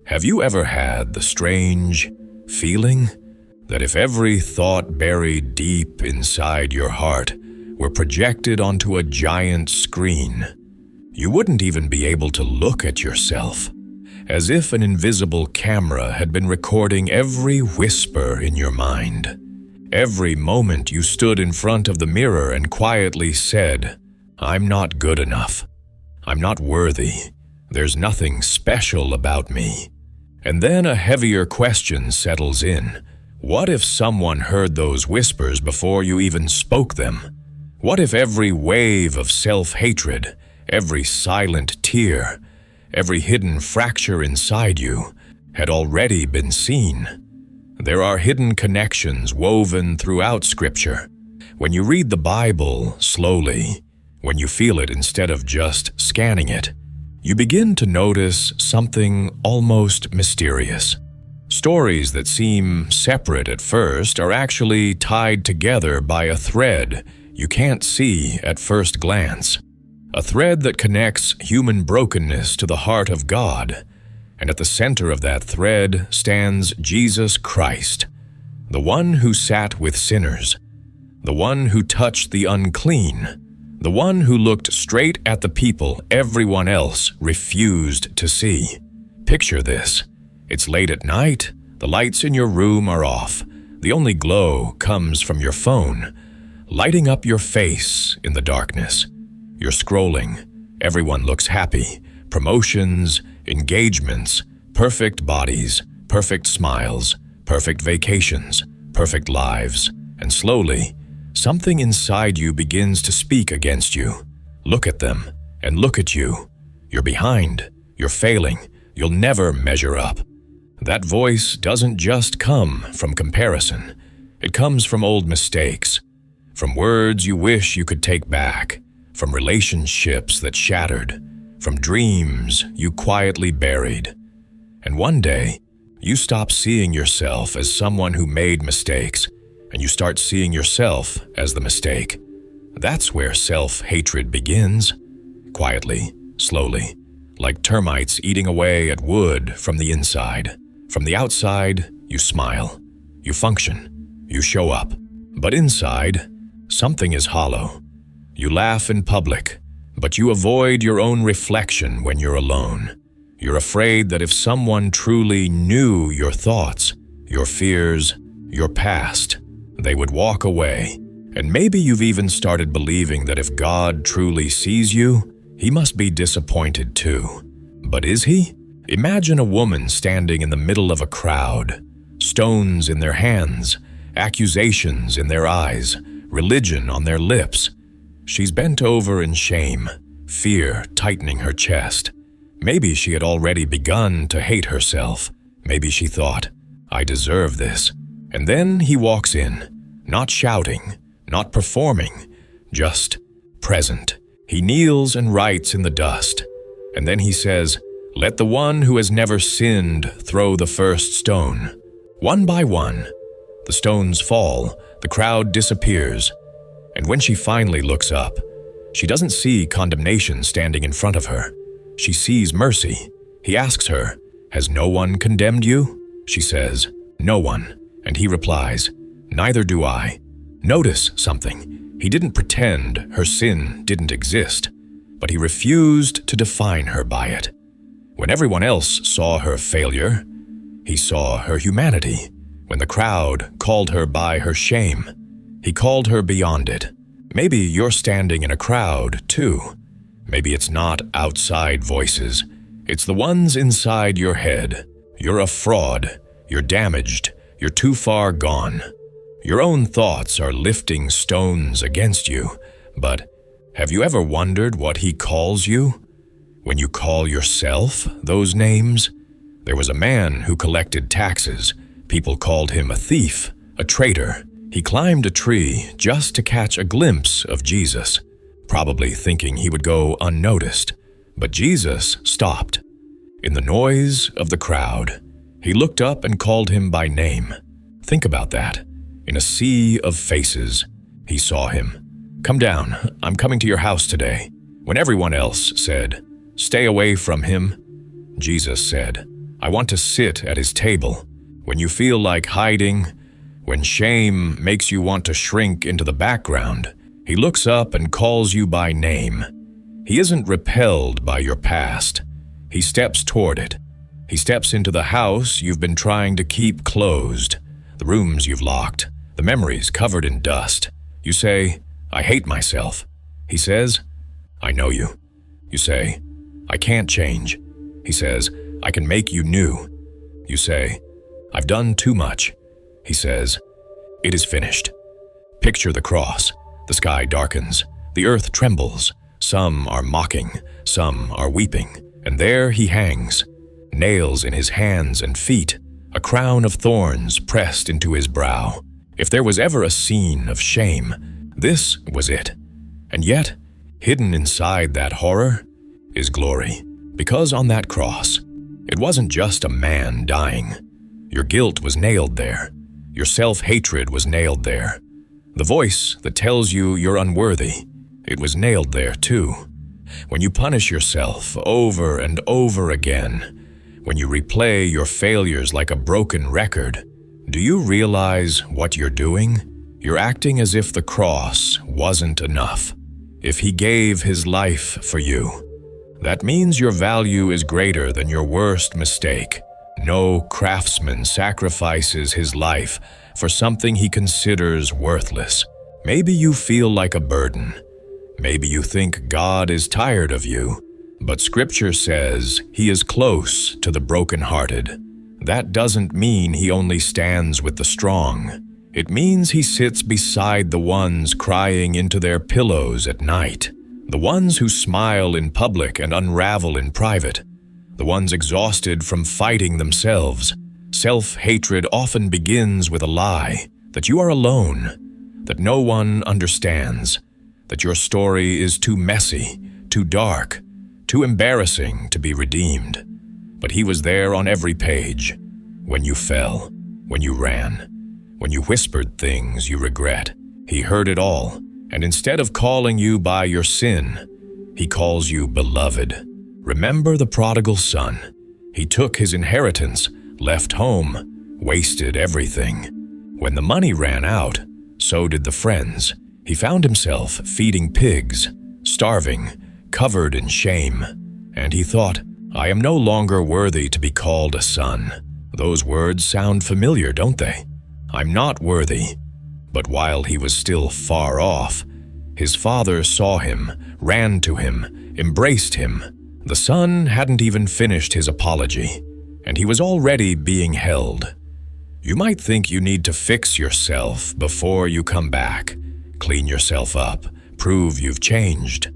Have you ever had the strange feeling that if every thought buried deep inside your heart were projected onto a giant screen, you wouldn't even be able to look at yourself, as if an invisible camera had been recording every whisper in your mind? Every moment you stood in front of the mirror and quietly said, "I'm not good enough. I'm not worthy. There's nothing special about me." And then a heavier question settles in. What if someone heard those whispers before you even spoke them? What if every wave of self-hatred, every silent tear, every hidden fracture inside you had already been seen? There are hidden connections woven throughout Scripture. When you read the Bible slowly, when you feel it instead of just scanning it, you begin to notice something almost mysterious. Stories that seem separate at first are actually tied together by a thread you can't see at first glance. A thread that connects human brokenness to the heart of God. And at the center of that thread stands Jesus Christ, the one who sat with sinners, the one who touched the unclean, the one who looked straight at the people everyone else refused to see. Picture this. It's late at night, the lights in your room are off, the only glow comes from your phone, lighting up your face in the darkness. You're scrolling, everyone looks happy, promotions, engagements, perfect bodies, perfect smiles, perfect vacations, perfect lives, and slowly, something inside you begins to speak against you. Look at them, and look at you. You're behind, you're failing, you'll never measure up. That voice doesn't just come from comparison. It comes from old mistakes, from words you wish you could take back, from relationships that shattered, from dreams you quietly buried. And one day, you stop seeing yourself as someone who made mistakes, and you start seeing yourself as the mistake. That's where self-hatred begins. Quietly, slowly, like termites eating away at wood from the inside. From the outside, you smile, you function, you show up. But inside, something is hollow. You laugh in public, but you avoid your own reflection when you're alone. You're afraid that if someone truly knew your thoughts, your fears, your past, they would walk away. And maybe you've even started believing that if God truly sees you, He must be disappointed too. But is He? Imagine a woman standing in the middle of a crowd, stones in their hands, accusations in their eyes, religion on their lips. She's bent over in shame, fear tightening her chest. Maybe she had already begun to hate herself. Maybe she thought, "I deserve this." And then He walks in, not shouting, not performing, just present. He kneels and writes in the dust. And then He says, "Let the one who has never sinned throw the first stone." One by one, the stones fall, the crowd disappears. And when she finally looks up, she doesn't see condemnation standing in front of her. She sees mercy. He asks her, "Has no one condemned you?" She says, "No one." And He replies, "Neither do I." Notice something. He didn't pretend her sin didn't exist, but He refused to define her by it. When everyone else saw her failure, He saw her humanity. When the crowd called her by her shame, He called her beyond it. Maybe you're standing in a crowd, too. Maybe it's not outside voices. It's the ones inside your head. You're a fraud. You're damaged. You're too far gone. Your own thoughts are lifting stones against you. But have you ever wondered what He calls you? When you call yourself those names? There was a man who collected taxes. People called him a thief, a traitor. He climbed a tree just to catch a glimpse of Jesus, probably thinking he would go unnoticed. But Jesus stopped. In the noise of the crowd, He looked up and called him by name. Think about that. In a sea of faces, He saw him. "Come down, I'm coming to your house today." When everyone else said, "Stay away from him," Jesus said, I want to sit at his table. When you feel like hiding, when shame makes you want to shrink into the background, he looks up and calls you by name. He isn't repelled by your past. He steps toward it. He steps into the house you've been trying to keep closed, the rooms you've locked, the memories covered in dust. You say, I hate myself. He says, I know you. You say, I can't change. He says, I can make you new. You say, I've done too much. He says, it is finished. Picture the cross. The sky darkens. The earth trembles. Some are mocking. Some are weeping. And there he hangs. Nails in his hands and feet. A crown of thorns pressed into his brow. If there was ever a scene of shame, this was it. And yet, hidden inside that horror is glory. Because on that cross, it wasn't just a man dying. Your guilt was nailed there. Your self-hatred was nailed there. The voice that tells you you're unworthy, it was nailed there too. When you punish yourself over and over again, when you replay your failures like a broken record, do you realize what you're doing? You're acting as if the cross wasn't enough. If he gave his life for you, that means your value is greater than your worst mistake. No craftsman sacrifices his life for something he considers worthless. Maybe you feel like a burden. Maybe you think God is tired of you, but Scripture says he is close to the brokenhearted. That doesn't mean he only stands with the strong. It means he sits beside the ones crying into their pillows at night, the ones who smile in public and unravel in private, the ones exhausted from fighting themselves. Self-hatred often begins with a lie, that you are alone, that no one understands, that your story is too messy, too dark, too embarrassing to be redeemed. But he was there on every page, when you fell, when you ran, when you whispered things you regret. He heard it all, and instead of calling you by your sin, he calls you beloved. Remember the prodigal son. He took his inheritance, left home, wasted everything. When the money ran out, so did the friends. He found himself feeding pigs, starving, covered in shame. And he thought, I am no longer worthy to be called a son. Those words sound familiar, don't they? I'm not worthy. But while he was still far off, his father saw him, ran to him, embraced him. The son hadn't even finished his apology, and he was already being held. You might think you need to fix yourself before you come back, clean yourself up, prove you've changed.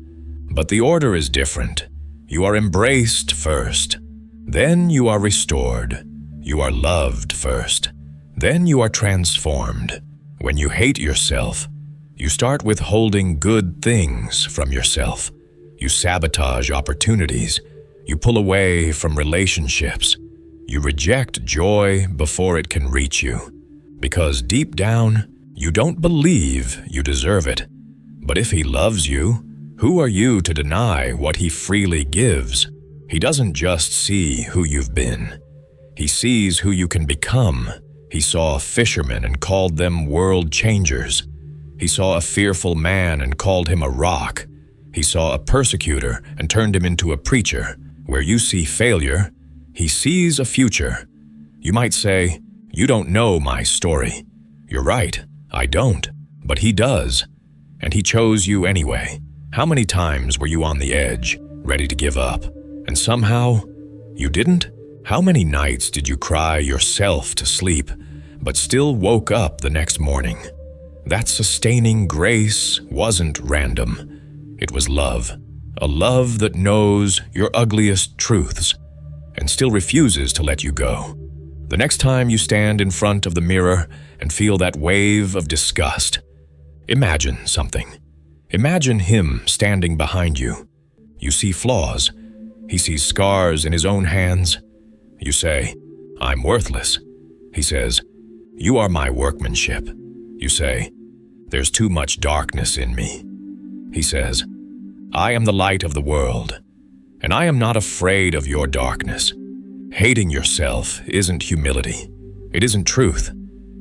But the order is different. You are embraced first, then you are restored. You are loved first, then you are transformed. When you hate yourself, you start withholding good things from yourself. You sabotage opportunities. You pull away from relationships. You reject joy before it can reach you. Because deep down, you don't believe you deserve it. But if he loves you, who are you to deny what he freely gives? He doesn't just see who you've been. He sees who you can become. He saw fishermen and called them world changers. He saw a fearful man and called him a rock. He saw a persecutor and turned him into a preacher. Where you see failure, he sees a future. You might say, you don't know my story. You're right, I don't, but he does. And he chose you anyway. How many times were you on the edge, ready to give up, and somehow you didn't? How many nights did you cry yourself to sleep, but still woke up the next morning? That sustaining grace wasn't random. It was love, a love that knows your ugliest truths and still refuses to let you go. The next time you stand in front of the mirror and feel that wave of disgust, imagine something. Imagine him standing behind you. You see flaws. He sees scars in his own hands. You say, I'm worthless. He says, you are my workmanship. You say, there's too much darkness in me. He says, I am the light of the world, and I am not afraid of your darkness. Hating yourself isn't humility. It isn't truth.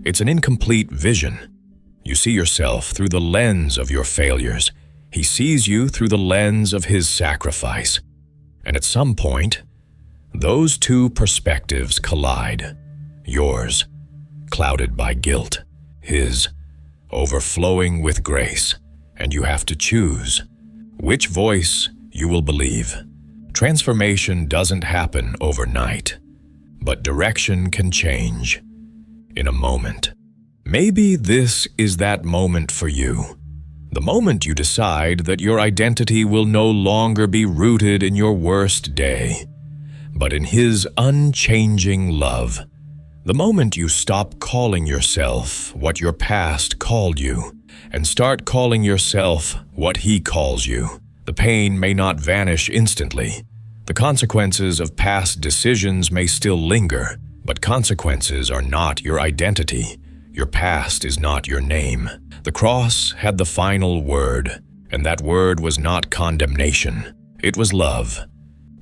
It's an incomplete vision. You see yourself through the lens of your failures. He sees you through the lens of his sacrifice. And at some point, those two perspectives collide. Yours, clouded by guilt. His, overflowing with grace. And you have to choose which voice you will believe. Transformation doesn't happen overnight, but direction can change in a moment. Maybe this is that moment for you. The moment you decide that your identity will no longer be rooted in your worst day, but in his unchanging love. The moment you stop calling yourself what your past called you and start calling yourself what he calls you. The pain may not vanish instantly. The consequences of past decisions may still linger, but consequences are not your identity. Your past is not your name. The cross had the final word, and that word was not condemnation. It was love.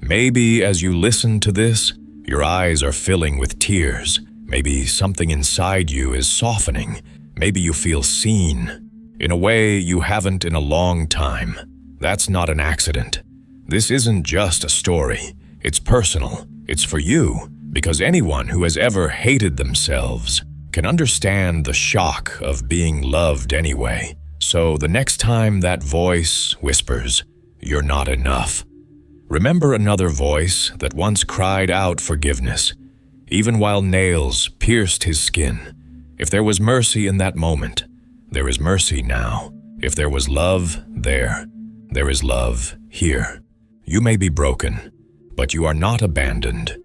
Maybe as you listen to this, your eyes are filling with tears. Maybe something inside you is softening. Maybe you feel seen in a way you haven't in a long time. That's not an accident. This isn't just a story. It's personal. It's for you, because anyone who has ever hated themselves can understand the shock of being loved anyway. So the next time that voice whispers, "You're not enough," remember another voice that once cried out forgiveness, even while nails pierced his skin. If there was mercy in that moment, there is mercy now. If there was love there is love here. You may be broken, but you are not abandoned.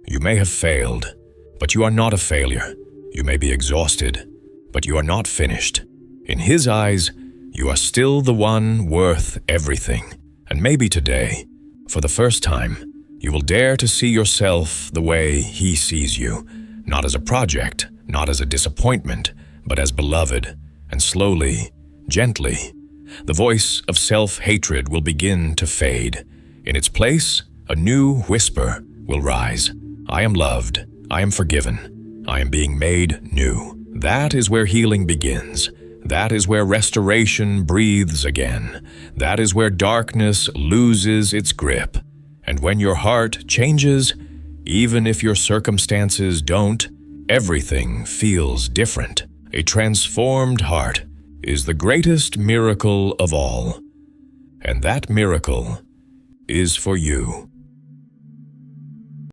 You may have failed, but you are not a failure. You may be exhausted, but you are not finished. In his eyes, you are still the one worth everything. And maybe today, for the first time, you will dare to see yourself the way he sees you, not as a project, not as a disappointment, but as beloved. And slowly, gently, the voice of self-hatred will begin to fade. In its place, a new whisper will rise. I am loved. I am forgiven. I am being made new. That is where healing begins. That is where restoration breathes again. That is where darkness loses its grip. And when your heart changes, even if your circumstances don't, everything feels different. A transformed heart is the greatest miracle of all. And that miracle is for you.